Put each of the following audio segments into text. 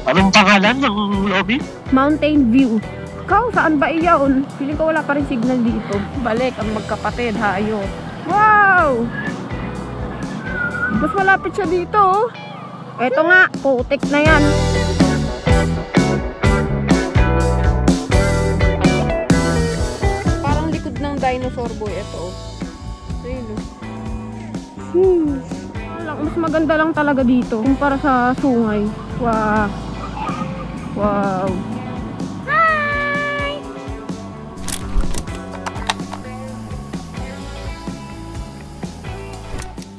Anong pangalan ng lobby? Mountain View. Ikaw, saan ba iyon? Feeling ko wala pa rin signal dito. Balik ang magkapatid, hayo. Wow! Mas malapit siya dito, oh. Eto nga, putik na yan. Parang likod ng dinosaur boy, eto, oh. Ayun, oh. Mas maganda lang talaga dito kumpara sa sungay. Wow. Wow. Hi!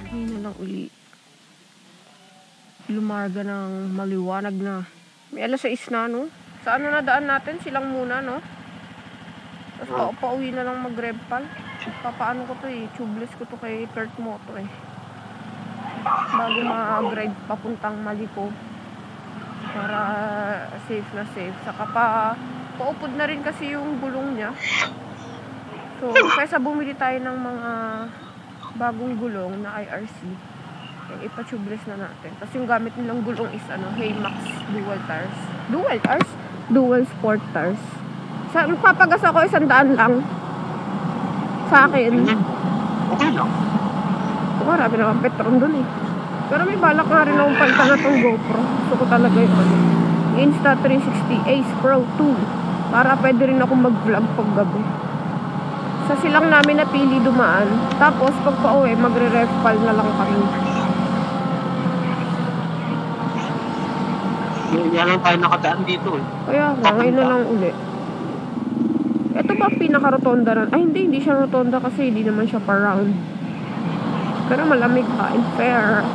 Ngayon na lang uli. Lumarga ng maliwanag na. May alas 6 na, no? Saan na nadaan natin? Silang muna, no? Tapos pauwi na lang mag-revpal. Papaano ko to eh. Tubeless ko to kay Kurt Moto eh. Bago mag-ride papuntang Maliko. Para safe na safe. Saka paupod na rin kasi yung gulong niya. So, kaysa bumili tayo ng mga bagong gulong na IRC, ipa-tubeless na natin. Tapos yung gamit nilang gulong is Haymax dual tires. Dual tires? Dual sport tires. Magpapagas ako 100 lang. Sa akin. Okay lang. Marami naman petron dun eh. Pero may balak nga rin akong palitan na tong GoPro. Gusto ko talaga yung Insta360 Ace Pro 2. Para pwede rin akong mag-vlog pag gabi. Sa silang namin napili dumaan. Tapos pag pauwi, magre-refpal na lang kami. Hindi lang tayo nakadaan dito eh. Kaya nga, ngayon na lang uli. Ito ba pinaka-rotonda na? Ay hindi siya rotonda kasi hindi naman siya pa-round. Pero malamig pa and fair.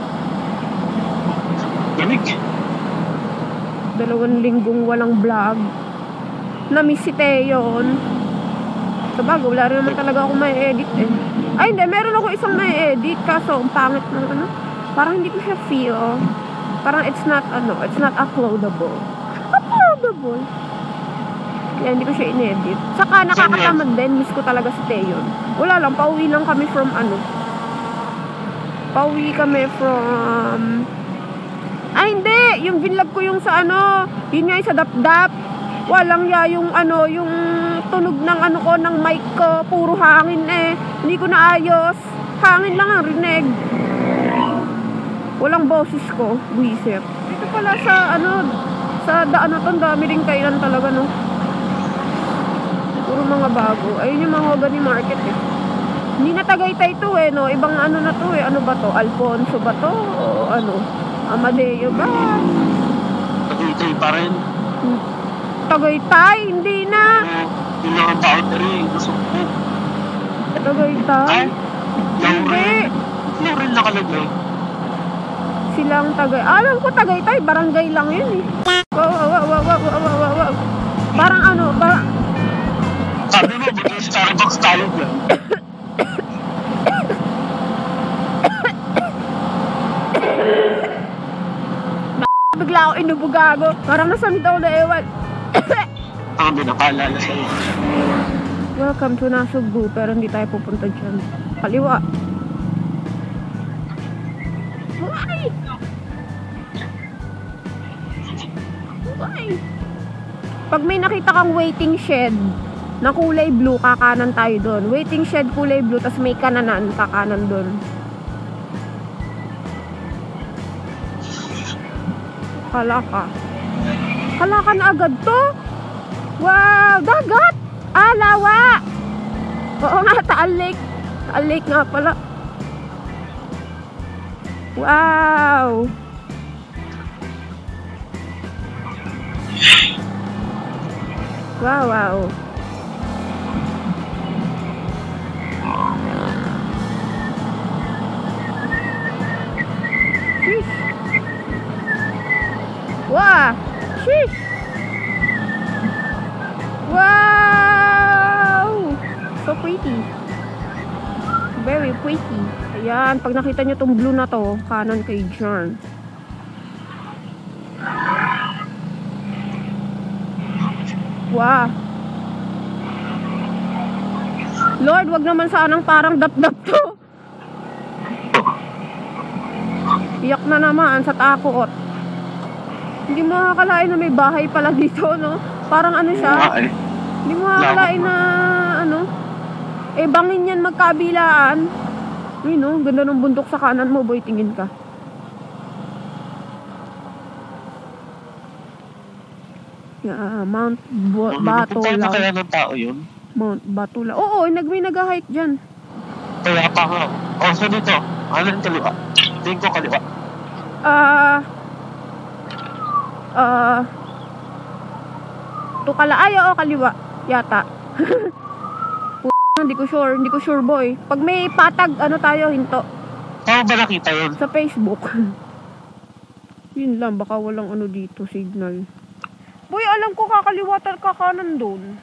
Lamig. 2 linggong walang vlog. Na-miss si Teyon. Sabago, wala rin naman talaga ako may edit eh. Ay hindi, meron ako isang may edit. Kaso, ang pangit ng parang hindi ko siya feel. Parang it's not uploadable. Uploadable. Kaya hindi ko siya in-edit. Saka nakakatamad din. Miss ko talaga si Teyon. Wala lang, pauwi lang kami from Pauwi kami from... Ay, hindi! Yung vinlog ko yung sa yun nga yung sa Dapdap. Walang yung yung tunog ng ko, ng mic ko. Puro hangin eh. Hindi ko naayos. Hangin lang ang rinig. Walang boses ko. Buisit. Dito pala sa sa daan na to, dami rin kailan talaga, no? Puro mga bago. Ayun yung mga Hogani Market eh. Hindi na Tagaytay to eh, no? Ibang na to eh. Ano ba to? Alfonso ba to? O Amadeo ba? Tagaytay pa rin. Tagaytay? Hindi na. Yung mga boundary. Gusto ko. Tagaytay? Hindi. Hindi rin nakalagay. Silang Alam ko Tagaytay. Barangay lang yun eh. Wow. Parang parang... Sabi mo, Starbucks tayo dyan. Bigla ako inubugago. Parang nasandaw na ewan. Hindi nakaalala sa'yo. Welcome to Nasugbu, pero hindi tayo pupunta dyan. Kaliwa. Why? Pag may nakita kang waiting shed na kulay blue, kakanan tayo doon. Waiting shed kulay blue, tas may kananan, kakanan doon. Kalaka. Kalaka na agad to? Wow! Dagat! Lawa! Oo nga, Taal Lake. Taal Lake nga pala. Wow! Wow! Sheesh! Wow! Sheesh! Wow! So pretty. Very pretty. Ayan, pag nakita nyo tong blue na to, kanan kay John. Wow! Lord, wag naman sanang parang dap-dap to. Iyak na naman sa takot. Hindi mo makakalain na may bahay pala dito, no? Parang ano siya? Hindi mo makakalain na ano? Eh, bangin yan magkabilaan. Ay, no? Ganda ng bundok sa kanan mo, boy. Tingin ka. Mount Batula. Kaya ng tao yun? Mount Batula. Oo, may nag-hike dyan. Kaya pa nga. Oh, so dito. Ano yung kaliwa? Tingin ko kaliwa. Tukala. Ay, oo, kaliwa. Yata. Hindi ko sure, boy. Pag may patag, ano tayo, hinto. Saan ba nakita yun? Sa Facebook. Yun lang, baka walang ano dito, signal. Boy, alam ko kakaliwa kakanan doon.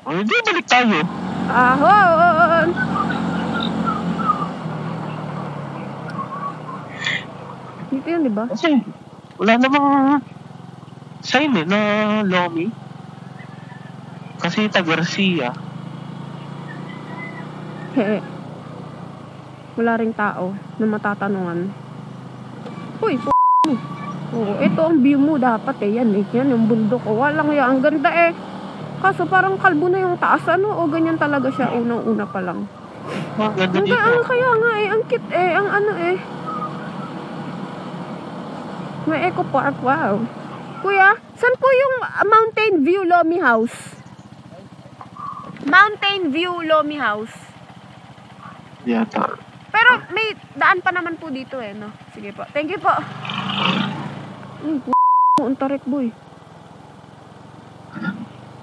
Oh, hindi, balik tayo. Ahon! Dito yan, diba? Kasi, wala namang sign na Lomi. Kasi Garcia. Wala ring tao na matatanungan. Uy, oo, ito ang view mo dapat eh. Yan eh, yan yung bundok. O, walang yan. Ang ganda eh. Kaso parang kalbo na yung taas. Ano? O, ganyan talaga siya. Unang-una pa lang. Ang ganda dito. Kaya nga eh. Ang cute eh. Ang ano eh. May eco park. Wow. Kuya, saan po yung Mountain View Lomi House? Mountain View Lomi House. Yata. Pero may daan pa naman po dito eh, no? Sige po. Thank you po. Ang tarik, boy.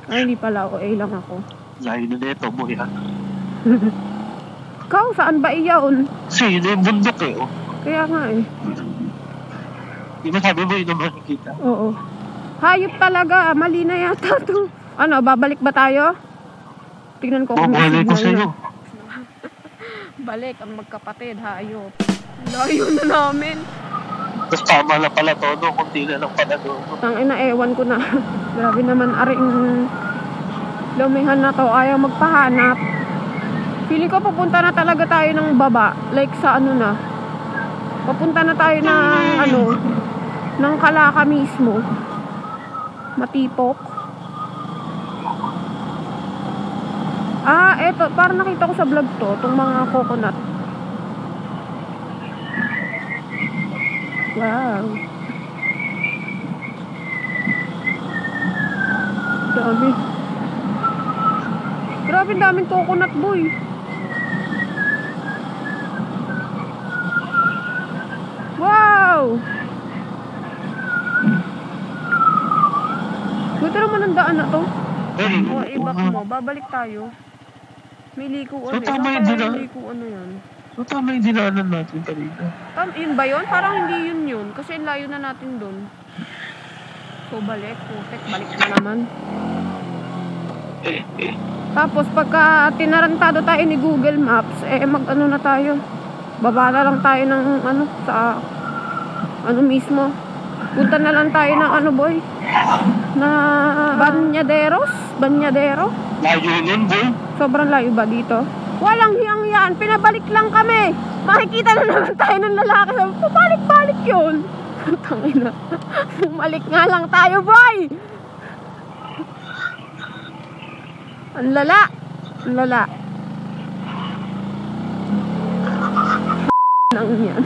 Ay, hindi pala ako. lang ako. Layo na nito, boy, ha? Ikaw, saan ba iyaon? Kasi yun yung bundok eh, oh. Kaya nga eh. Di ba sabi mo yun ang makikita? Oo. Hayop talaga. Mali na yata to. Ano, babalik ba tayo? Tignan ko kung may Babalik ko signal sa'yo. na. Balik ang magkapatid, hayop. Layo na namin. Tapos tama na pala to, no? Kunti na lang pala doon. Tangina, ewan ko na. Grabe naman, aring lumihan na to. Ayaw magpahanap. Feeling ko papunta na talaga tayo ng baba. Like sa ano na. Papunta na tayo ng ano, ng Kalaka mismo. Matipok. Eto, parang nakita ko sa vlog to, itong mga coconut. Wow. Dami. Grabe, daming coconut, boy. Wow! Buti naman ang daan na to. O, ibak mo. Babalik tayo. May likuan So, tama yung dinaan. Likuan na yan. So, tama yung dinaanan natin kanina. Yun ba yun? Parang hindi yun. Kasi layo na natin dun. So, balik. Putek, balik na naman. Tapos, pagka tinarantado tayo ni Google Maps, mag-ano na tayo. Baba na lang tayo ng ano, sa ano mismo. Punta na lang tayo ng ano, boy? Na Banyadero? Layo yun, boy. Sobrang layo ba dito? Walang hiyang yan. Pinabalik lang kami. Makikita na naman tayo ng lalaki. Pabalik-balik yun. Tangina. Bumalik nga lang tayo, boy. Ang lala. Ang lala. Nang yan.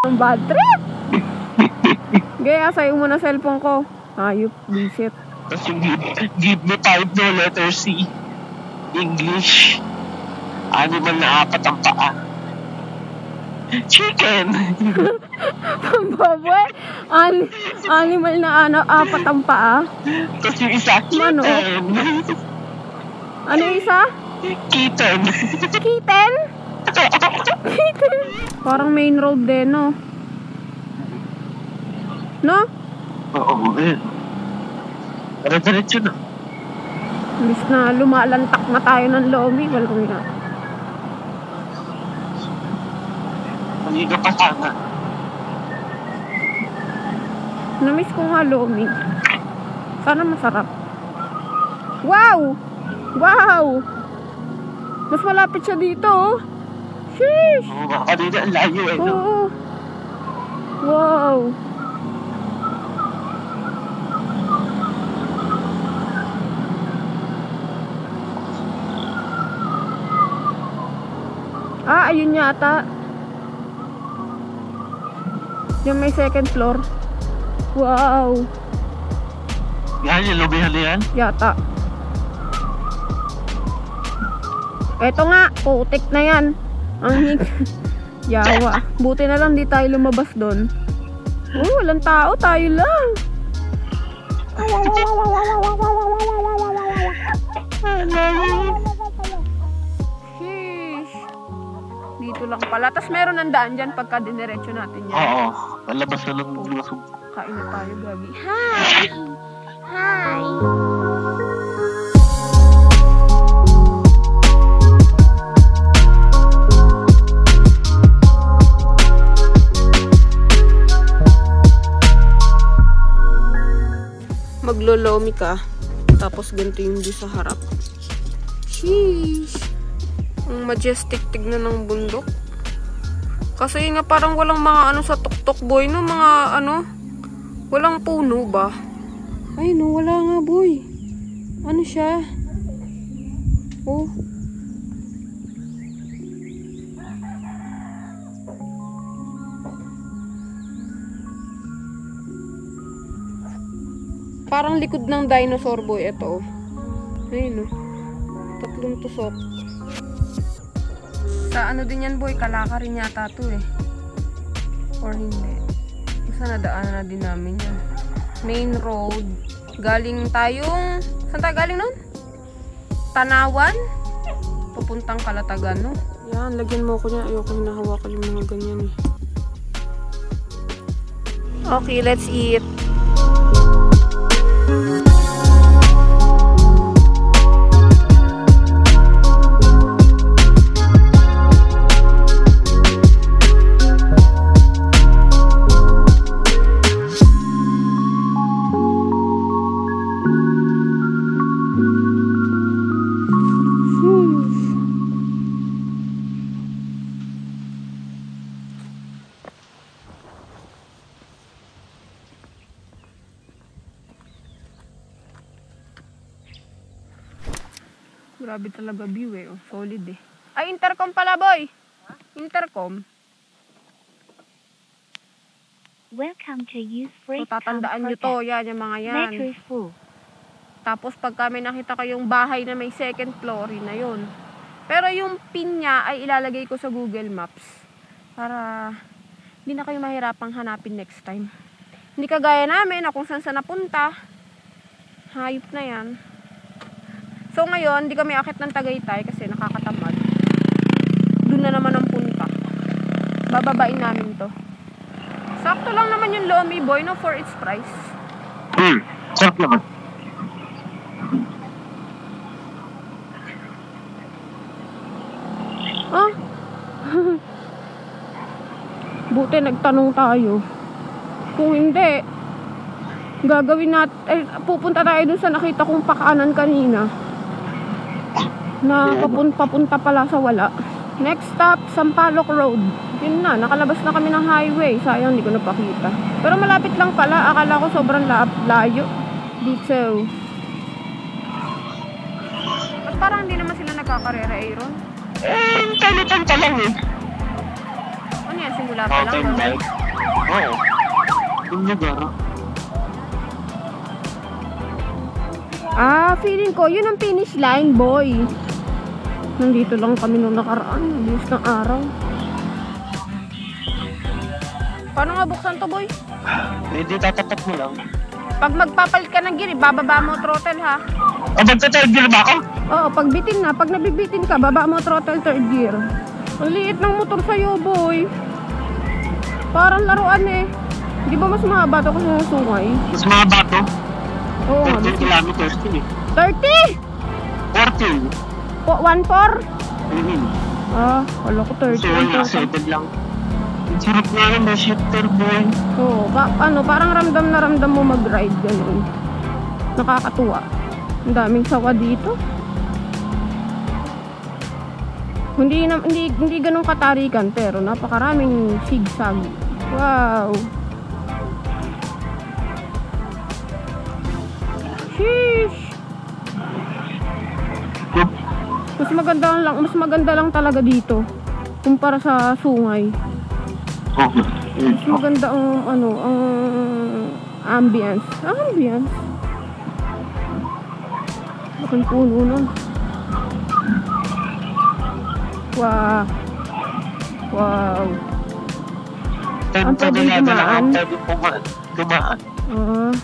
Ang bad trip. Gaya, sayo mo na cellphone ko. Ayop, visit. Tapos yung give me 5 no letter C. English. Animal na 4 ang paa. Chicken. Baboy. Animal na 4 ang paa. Tapos yung isa, kitten. Ano yung isa? Kitten. Kitten? Kitten. Parang main road din, no? No? Oo, eh. Diretso na. Imbis na lumalantak na tayo ng Lomi, walang nga. Kanina pa sana. Namiss ko nga Lomi. Sana masarap. Wow! Wow! Mas malapit siya dito, oh. Sheesh! Oo, kanina ang layo eh, no? Oo. Wow. Ayun yata. Yung may second floor. Wow. Yan, yung lobihan na yan. Yata. Eto nga, putik na yan. Ang hig. Yawa. Buti na lang di tayo lumabas doon. Walang tao, tayo lang. Sheesh. Dito lang pala. Tapos meron ng daan dyan pagka diniretso natin yan. Oo, palabas na lang mula. Kain na tayo, Gabi. Hi! Hi! Maglolomi ka. Tapos ganito yung view sa harap. Sheesh! Ang majestic tignan ng bundok. Kasi nga parang walang mga ano sa tuktok boy, no? Mga ano, walang puno ba? Ay no, wala nga boy. Ano siya? Oh. Parang likod ng dinosaur boy ito. Ayun no. Tatlong tusok. Sa ano din yan boy, kalaka rin yata to eh. Or hindi. Basta nadaanan na din namin yan. Main road. Galing tayong... Saan tayo galing nun? Tanawan? Papuntang Kalatagan, no? Yan, lagyan mo ko niya. Ayoko hinahawakan yung mga ganyan eh. Okay, let's eat. Grabe talaga view eh. Oh, solid eh. Ay, intercom pala boy. Intercom. Welcome to Youth Free. So, tatandaan nyo to. Yan, yung mga yan. Metro is full. Tapos, pag kami nakita ko yung bahay na may second floor, yun na yun. Pero yung pin niya ay ilalagay ko sa Google Maps. Para hindi na kayo mahirapang hanapin next time. Hindi kagaya namin na kung saan napunta. Hayop na yan. So ngayon, hindi kami akit ng Tagaytay kasi nakakatamad. Doon na naman ang punta. Bababain namin to. Sakto lang naman yung Lomi boy, no, for its price. Sarap naman. Ah? Buti nagtanong tayo. Kung hindi, gagawin natin, pupunta tayo dun sa nakita kong pakaanan kanina. Na papunta pala sa wala. Next stop, Sampaloc Road. Yun na, nakalabas na kami ng highway. Sayang, hindi ko napakita. Pero malapit lang pala. Akala ko sobrang layo. Dito. At parang hindi naman sila nagkakarera, Aaron. Talo-tanta lang eh. Ano yan, simula pa lang. Mountain bike. Oo. Yung lugar. Feeling ko, yun ang finish line, boy. Nandito lang kami nung nakaraan. Bilis ng araw. Paano nga buksan to, boy? Hindi, tatapat mo lang. Pag magpapalit ka ng gear, bababa mo throttle, ha? O, magta-third gear ba ako? Oo, pag bitin na. Pag nabibitin ka, baba mo throttle third gear. Ang liit ng motor sa'yo, boy. Parang laruan eh. Di ba mas mahaba to kasi nasungay? Mas mahaba to? Oo, 40 kilometers din eh. 30! 40? 1.4? Wala ko 30. So, wala, 7 lang. Ang sarap nga yun, may shifter boy. Oo, parang ramdam na ramdam mo mag-ride ganun. Nakakatuwa. Ang daming sawa dito. Hindi ganun katarikan, pero napakaraming zigzag. Wow. Sheesh. Mas maganda lang talaga dito kumpara sa Sungay. Mas maganda ang ambience. Laking puno nun. Wow. Ang pwedeng dumaan. Pwede dumaan. Oo.